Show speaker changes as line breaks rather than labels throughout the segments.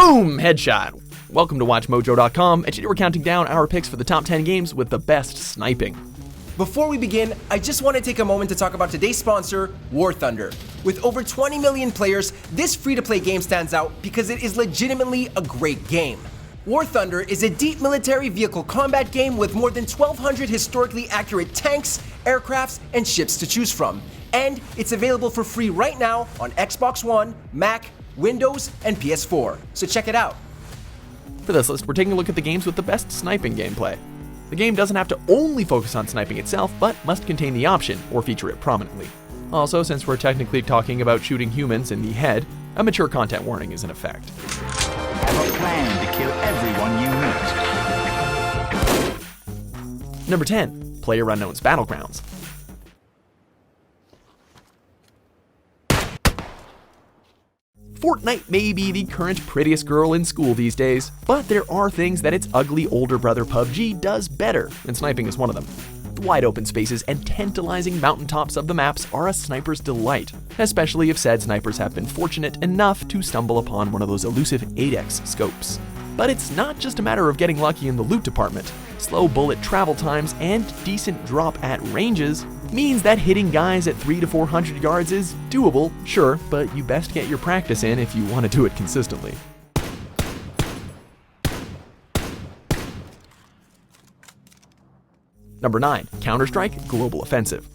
Boom! Headshot! Welcome to WatchMojo.com, and today we're counting down our picks for the top 10 games with the best sniping.
Before we begin, I just want to take a moment to talk about today's sponsor, War Thunder. With over 20 million players, this free-to-play game stands out because it is legitimately a great game. War Thunder is a deep military vehicle combat game with more than 1,200 historically accurate tanks, aircrafts, and ships to choose from. And it's available for free right now on Xbox One, Mac, Windows, and PS4. So check it out.
For this list, we're taking a look at the games with the best sniping gameplay. The game doesn't have to only focus on sniping itself, but must contain the option or feature it prominently. Also, since we're technically talking about shooting humans in the head, a mature content warning is in effect.
Have a plan to kill everyone you meet.
Number 10, PlayerUnknown's Battlegrounds. Fortnite may be the current prettiest girl in school these days, but there are things that its ugly older brother PUBG does better, and sniping is one of them. The wide open spaces and tantalizing mountaintops of the maps are a sniper's delight, especially if said snipers have been fortunate enough to stumble upon one of those elusive 8x scopes. But it's not just a matter of getting lucky in the loot department. Slow bullet travel times and decent drop at ranges means that hitting guys at 300 to 400 yards is doable, sure, but you best get your practice in if you want to do it consistently. Number 9, CounterStrike Global Offensive.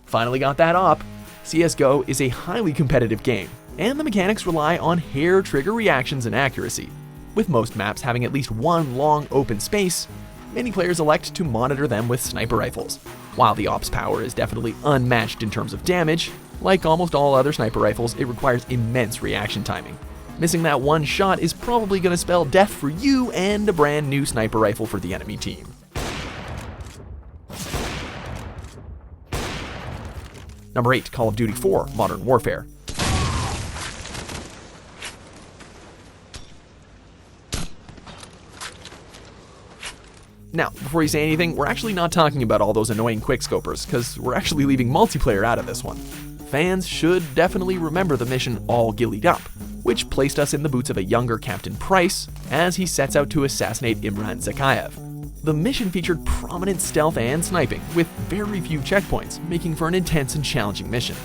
Finally got that op. CSGO is a highly competitive game, and the mechanics rely on hair trigger reactions and accuracy. With most maps having at least one long open space, many players elect to monitor them with sniper rifles. While the op's power is definitely unmatched in terms of damage, like almost all other sniper rifles, it requires immense reaction timing. Missing that one shot is probably going to spell death for you and a brand new sniper rifle for the enemy team. Number 8, Call of Duty 4 Modern Warfare. Now, before you say anything, we're actually not talking about all those annoying quickscopers, because we're actually leaving multiplayer out of this one. Fans should definitely remember the mission All Gillied Up, which placed us in the boots of a younger Captain Price as he sets out to assassinate Imran Zakhaev. The mission featured prominent stealth and sniping, with very few checkpoints, making for an intense and challenging mission.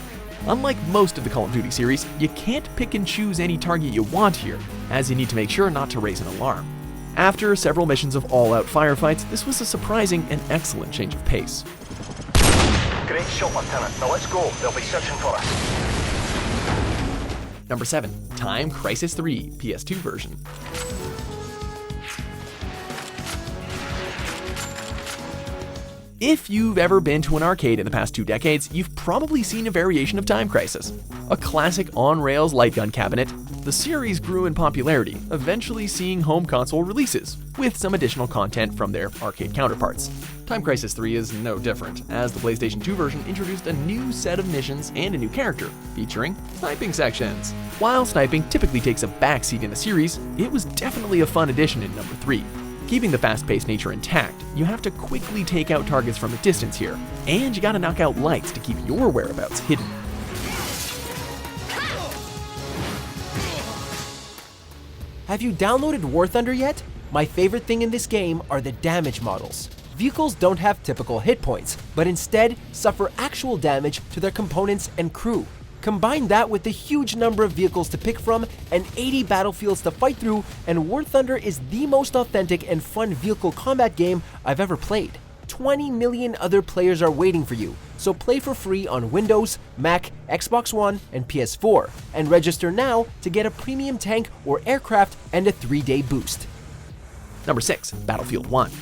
Unlike most of the Call of Duty series, you can't pick and choose any target you want here, as you need to make sure not to raise an alarm. After several missions of all-out firefights, this was a surprising and excellent change of pace.
Great shot, Lieutenant. Now let's go. They'll be searching for us.
Number 7, Time Crisis 3 PS2 version. If you've ever been to an arcade in the past 2 decades, you've probably seen a variation of Time Crisis. A classic on-rails light gun cabinet, the series grew in popularity, eventually seeing home console releases, with some additional content from their arcade counterparts. Time Crisis 3 is no different, as the PlayStation 2 version introduced a new set of missions and a new character, featuring sniping sections. While sniping typically takes a backseat in the series, it was definitely a fun addition in number 3. Keeping the fast-paced nature intact, you have to quickly take out targets from a distance here, and you gotta knock out lights to keep your whereabouts hidden.
Have you downloaded War Thunder yet? My favorite thing in this game are the damage models. Vehicles don't have typical hit points, but instead suffer actual damage to their components and crew. Combine that with the huge number of vehicles to pick from and 80 battlefields to fight through, and War Thunder is the most authentic and fun vehicle combat game I've ever played. 20 million other players are waiting for you, so play for free on Windows, Mac, Xbox One, and PS4, and register now to get a premium tank or aircraft and a 3-day boost.
Number 6, Battlefield 1.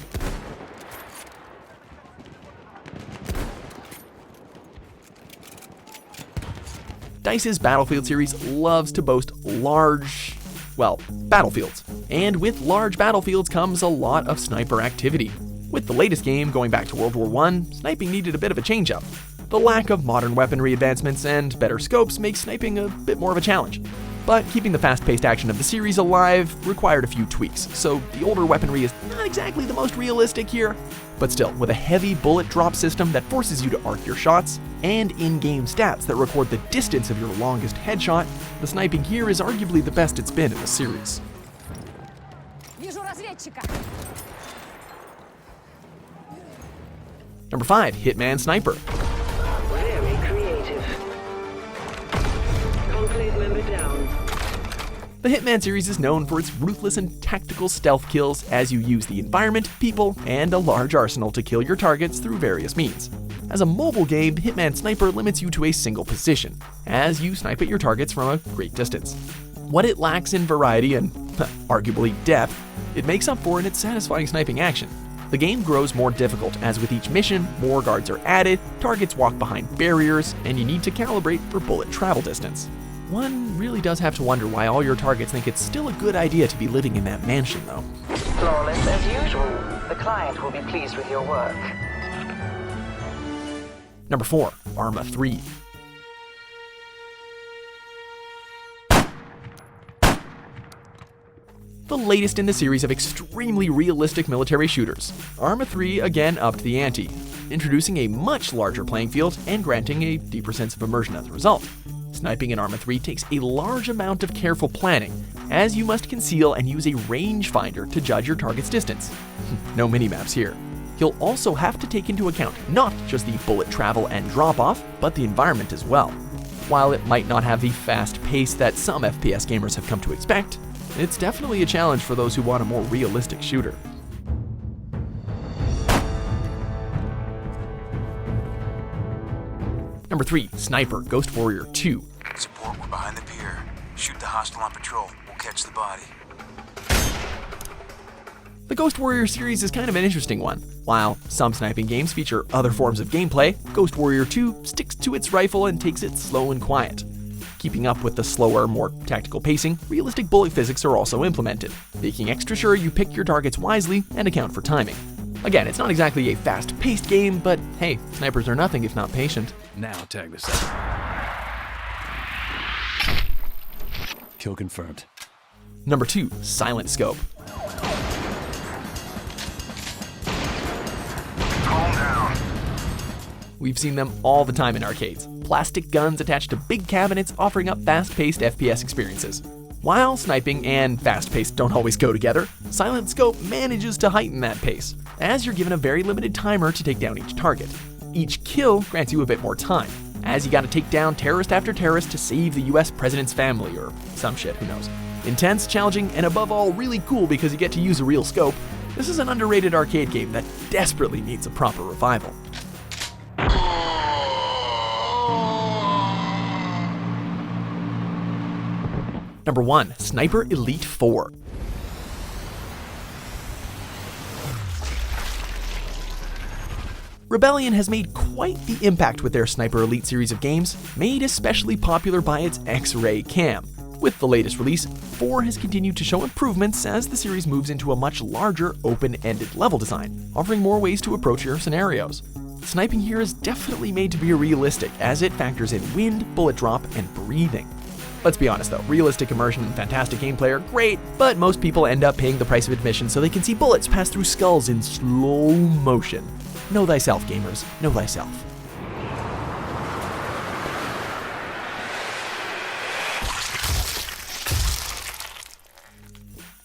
DICE's Battlefield series loves to boast large, battlefields. And with large battlefields comes a lot of sniper activity. With the latest game going back to World War I, sniping needed a bit of a change-up. The lack of modern weaponry advancements and better scopes makes sniping a bit more of a challenge. but keeping the fast-paced action of the series alive required a few tweaks, so the older weaponry is not exactly the most realistic here. But still, with a heavy bullet drop system that forces you to arc your shots, and in-game stats that record the distance of your longest headshot, the sniping here is arguably the best it's been in the series. Number 5, Hitman Sniper.
Very creative. Conclave member down.
The Hitman series is known for its ruthless and tactical stealth kills as you use the environment, people, and a large arsenal to kill your targets through various means. As a mobile game, Hitman Sniper limits you to a single position, as you snipe at your targets from a great distance. What it lacks in variety and, arguably, depth, it makes up for in its satisfying sniping action. The game grows more difficult as with each mission, more guards are added, targets walk behind barriers, and you need to calibrate for bullet travel distance. One really does have to wonder why all your targets think it's still a good idea to be living in that mansion, though.
Flawless as usual. The client will be pleased with your work.
Number 4, ARMA 3. The latest in the series of extremely realistic military shooters, ARMA 3 again upped the ante, introducing a much larger playing field and granting a deeper sense of immersion as a result. Sniping in ARMA 3 takes a large amount of careful planning, as you must conceal and use a rangefinder to judge your target's distance. No minimaps here. You'll also have to take into account not just the bullet travel and drop-off, but the environment as well. While it might not have the fast pace that some FPS gamers have come to expect, it's definitely a challenge for those who want a more realistic shooter. Number 3, Sniper Ghost Warrior 2.
Support, we're behind the pier. Shoot the hostile on patrol. We'll catch the body.
The Ghost Warrior series is kind of an interesting one. While some sniping games feature other forms of gameplay, Ghost Warrior 2 sticks to its rifle and takes it slow and quiet. Keeping up with the slower, more tactical pacing, realistic bullet physics are also implemented, making extra sure you pick your targets wisely and account for timing. Again, it's not exactly a fast-paced game, but hey, snipers are nothing if not patient.
Now tag this up. Kill confirmed.
Number 2, Silent Scope.
Calm down.
We've seen them all the time in arcades. Plastic guns attached to big cabinets offering up fast-paced FPS experiences. While sniping and fast-paced don't always go together, Silent Scope manages to heighten that pace, as you're given a very limited timer to take down each target. Each kill grants you a bit more time, as you gotta take down terrorist after terrorist to save the US president's family, or some shit, who knows. Intense, challenging, and above all, really cool because you get to use a real scope, this is an underrated arcade game that desperately needs a proper revival. Number 1, Sniper Elite 4. Rebellion has made quite the impact with their Sniper Elite series of games, made especially popular by its X-ray cam. With the latest release, 4 has continued to show improvements as the series moves into a much larger, open-ended level design, offering more ways to approach your scenarios. Sniping here is definitely made to be realistic, as it factors in wind, bullet drop, and breathing. Let's be honest though, realistic immersion and fantastic gameplay are great, but most people end up paying the price of admission so they can see bullets pass through skulls in slow motion. Know thyself, gamers. Know thyself.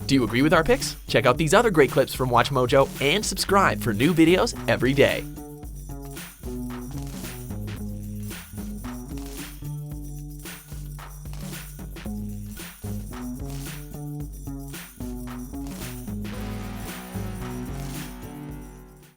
Do you agree with our picks? Check out these other great clips from WatchMojo and subscribe for new videos every day.